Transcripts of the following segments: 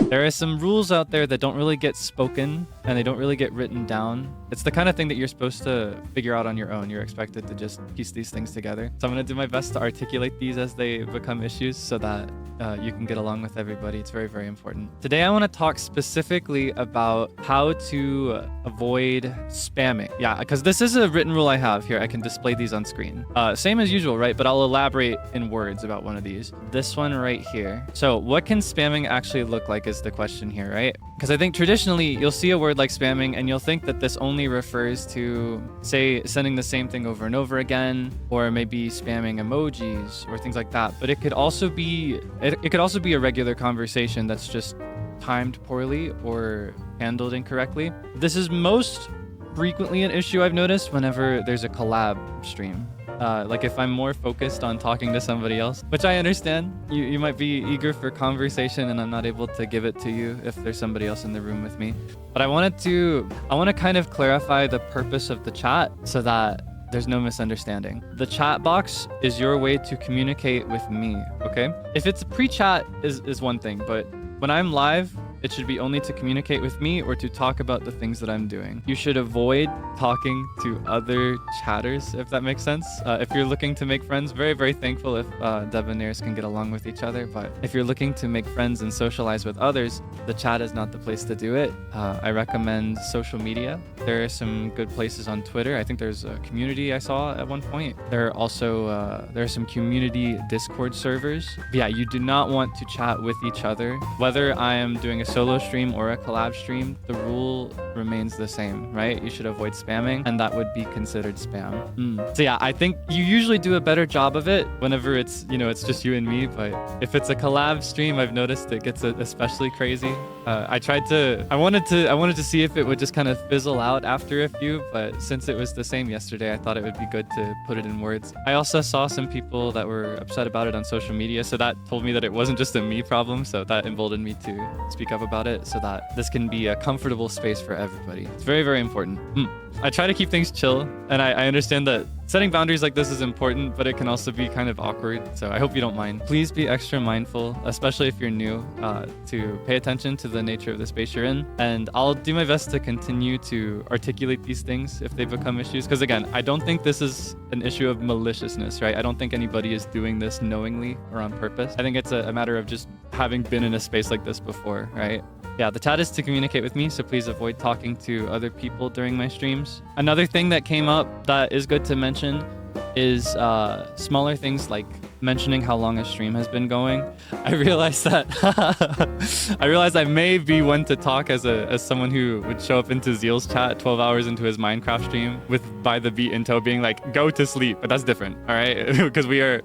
There are some rules out there that don't really get spoken and they don't really get written down. It's the kind of thing that you're supposed to figure out on your own. You're expected to just piece these things together. So I'm going to do my best to articulate these as they become issues so that you can get along with everybody. It's very, very important. Today, I want to talk specifically about how to avoid spamming. Yeah, because this is a written rule I have here. I can display these on screen. Same as usual, right? But I'll elaborate in words about one of these. This one right here. So what can spamming actually look like is the question here, right? Because I think traditionally you'll see a word like spamming and you'll think that this only refers to, say, sending the same thing over and over again, or maybe spamming emojis or things like that. But it could also be a regular conversation that's just timed poorly or handled incorrectly. This is most frequently an issue I've noticed whenever there's a collab stream. Like if I'm more focused on talking to somebody else, which I understand, you might be eager for conversation and I'm not able to give it to you if there's somebody else in the room with me. But I want to kind of clarify the purpose of the chat so that there's no misunderstanding. The chat box is your way to communicate with me, okay? If it's pre-chat is one thing, but when I'm live, it should be only to communicate with me or to talk about the things that I'm doing. You should avoid talking to other chatters, if that makes sense. If you're looking to make friends, very, very thankful if debonaires can get along with each other. But if you're looking to make friends and socialize with others, the chat is not the place to do it. I recommend social media. There are some good places on Twitter. I think there's a community I saw at one point. There are also there are some community Discord servers. But yeah, you do not want to chat with each other. Whether I am doing a solo stream or a collab stream, the rule remains the same, right? You should avoid spamming, and that would be considered spam. So yeah, I think you usually do a better job of it whenever it's, it's just you and me, but if it's a collab stream, I've noticed it gets especially crazy. I wanted to see if it would just kind of fizzle out after a few, but since it was the same yesterday, I thought it would be good to put it in words. I also saw some people that were upset about it on social media, so that told me that it wasn't just a me problem, so that emboldened me to speak up about it so that this can be a comfortable space for everybody. It's very, very important. I try to keep things chill, and I understand that setting boundaries like this is important, but it can also be kind of awkward, so I hope you don't mind. Please be extra mindful, especially if you're new, to pay attention to the nature of the space you're in, and I'll do my best to continue to articulate these things if they become issues, because again, I don't think this is an issue of maliciousness, right? I don't think anybody is doing this knowingly or on purpose. I think it's a matter of just having been in a space like this before, right? Yeah, the chat is to communicate with me, so please avoid talking to other people during my streams. Another thing that came up that is good to mention is smaller things like mentioning how long a stream has been going. I realized I may be one to talk as someone who would show up into Zeal's chat 12 hours into his Minecraft stream with by the beat in tow being like, go to sleep. But that's different, all right? Because we're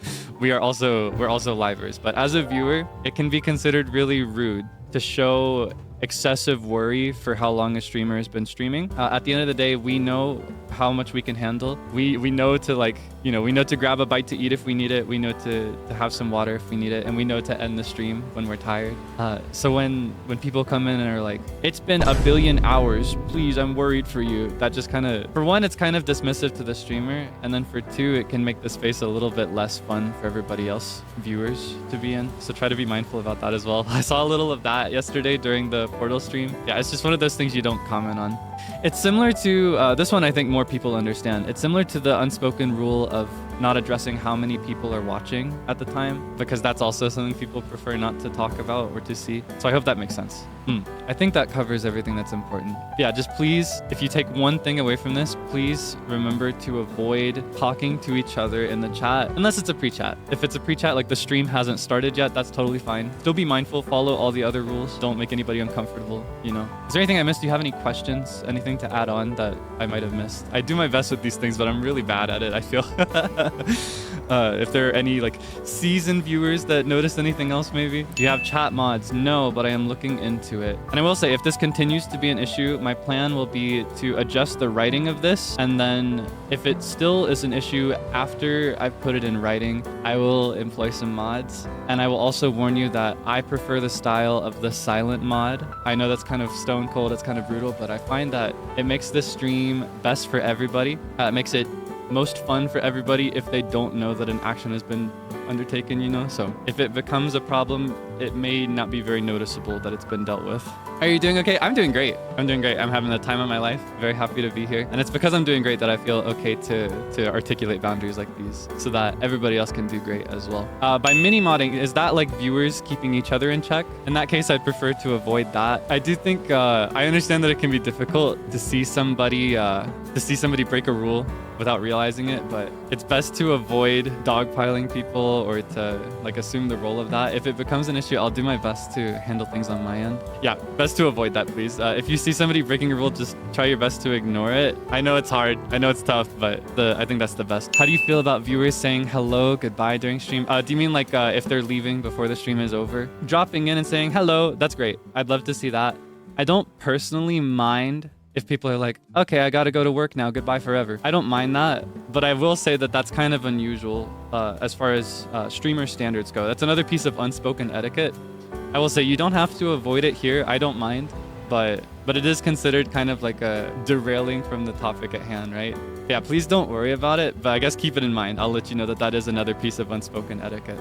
also livers. But as a viewer, it can be considered really rude to show excessive worry for how long a streamer has been streaming. At the end of the day, we know how much we can handle. We know to we know to grab a bite to eat if we need it. We know to have some water if we need it, and we know to end the stream when we're tired. So when people come in and are like, it's been 1 billion hours, please, I'm worried for you. That just kind of, for one, it's kind of dismissive to the streamer, and then for two, it can make the space a little bit less fun for everybody else, viewers, to be in. So try to be mindful about that as well. I saw a little of that yesterday during the Portal stream. Yeah, it's just one of those things you don't comment on. It's similar to this one. I think more people understand. It's similar to the unspoken rule of not addressing how many people are watching at the time, because that's also something people prefer not to talk about or to see. So I hope that makes sense. I think that covers everything that's important. Yeah, just please, if you take one thing away from this, please remember to avoid talking to each other in the chat, unless it's a pre-chat. If it's a pre-chat, like the stream hasn't started yet, that's totally fine. Still be mindful, follow all the other rules. Don't make anybody uncomfortable, Is there anything I missed? Do you have any questions? Anything to add on that I might have missed? I do my best with these things, but I'm really bad at it, I feel. If there are any seasoned viewers that noticed anything else, maybe. Do you have chat mods? No, but I am looking into it. And I will say, if this continues to be an issue, my plan will be to adjust the writing of this. And then if it still is an issue after I've put it in writing, I will employ some mods. And I will also warn you that I prefer the style of the silent mod. I know that's kind of stone cold, it's kind of brutal, but I find that it makes this stream best for everybody. It makes it most fun for everybody if they don't know that an action has been undertaken, you know? So if it becomes a problem, it may not be very noticeable that it's been dealt with. Are you doing okay? I'm doing great. I'm doing great. I'm having the time of my life. Very happy to be here. And it's because I'm doing great that I feel okay to articulate boundaries like these so that everybody else can do great as well. By mini-modding, is that like viewers keeping each other in check? In that case, I'd prefer to avoid that. I do think, I understand that it can be difficult to see somebody break a rule without realizing it, but it's best to avoid dogpiling people or to like assume the role of that. If it becomes an issue, I'll do my best to handle things on my end. Yeah, best to avoid that, please. If you see somebody breaking a rule, just try your best to ignore it. I know it's hard, I know it's tough, but I think that's the best. How do you feel about viewers saying hello, goodbye during stream? Do you mean like if they're leaving before the stream is over? Dropping in and saying hello, that's great. I'd love to see that. I don't personally mind if people are like, okay, I gotta go to work now, goodbye forever. I don't mind that, but I will say that that's kind of unusual as far as streamer standards go. That's another piece of unspoken etiquette. I will say you don't have to avoid it here. I don't mind, but it is considered kind of like a derailing from the topic at hand, right? Yeah, please don't worry about it, but I guess keep it in mind. I'll let you know that that is another piece of unspoken etiquette.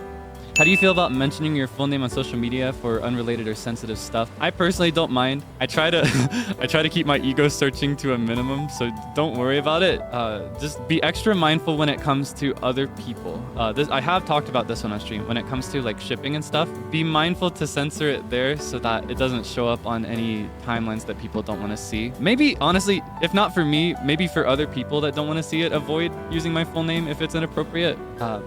How do you feel about mentioning your full name on social media for unrelated or sensitive stuff? I personally don't mind. I try to keep my ego searching to a minimum, so don't worry about it. Just be extra mindful when it comes to other people. I have talked about this one on stream. When it comes to like shipping and stuff, be mindful to censor it there so that it doesn't show up on any timelines that people don't want to see. Maybe, honestly, if not for me, maybe for other people that don't want to see it, avoid using my full name if it's inappropriate.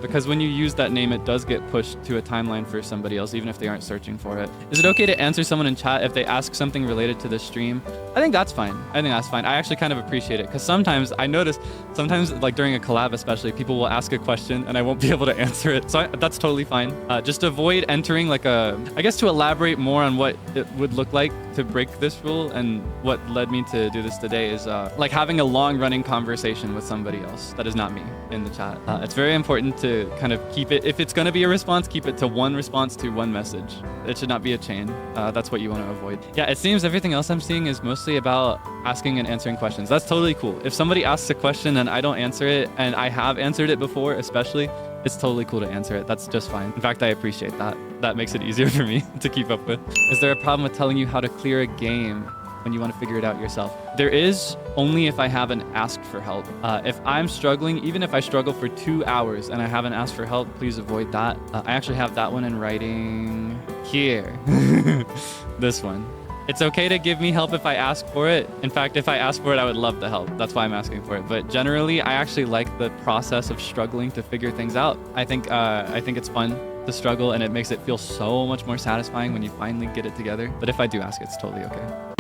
Because when you use that name, it does get pushed to a timeline for somebody else, even if they aren't searching for it. Is it okay to answer someone in chat if they ask something related to the stream? I think that's fine. I think that's fine. I actually kind of appreciate it because sometimes I notice, like during a collab especially, people will ask a question and I won't be able to answer it. So that's totally fine. Just avoid entering like I guess to elaborate more on what it would look like to break this rule and what led me to do this today is like having a long running conversation with somebody else that is not me in the chat. It's very important to kind of keep it, if it's going to be a response, keep it to one response to one message. It should not be a chain. That's what you want to avoid. Yeah, it seems everything else I'm seeing is mostly about asking and answering questions. That's totally cool. If somebody asks a question and I don't answer it, and I have answered it before, especially, it's totally cool to answer it. That's just fine. In fact, I appreciate that. That makes it easier for me to keep up with. Is there a problem with telling you how to clear a game when you want to figure it out yourself? There is, only if I haven't asked for help. If I'm struggling, even if I struggle for 2 hours and I haven't asked for help, please avoid that. I actually have that one in writing here. This one. It's okay to give me help if I ask for it. In fact, if I ask for it, I would love the help. That's why I'm asking for it. But generally, I actually like the process of struggling to figure things out. I think it's fun to struggle and it makes it feel so much more satisfying when you finally get it together. But if I do ask, it's totally okay.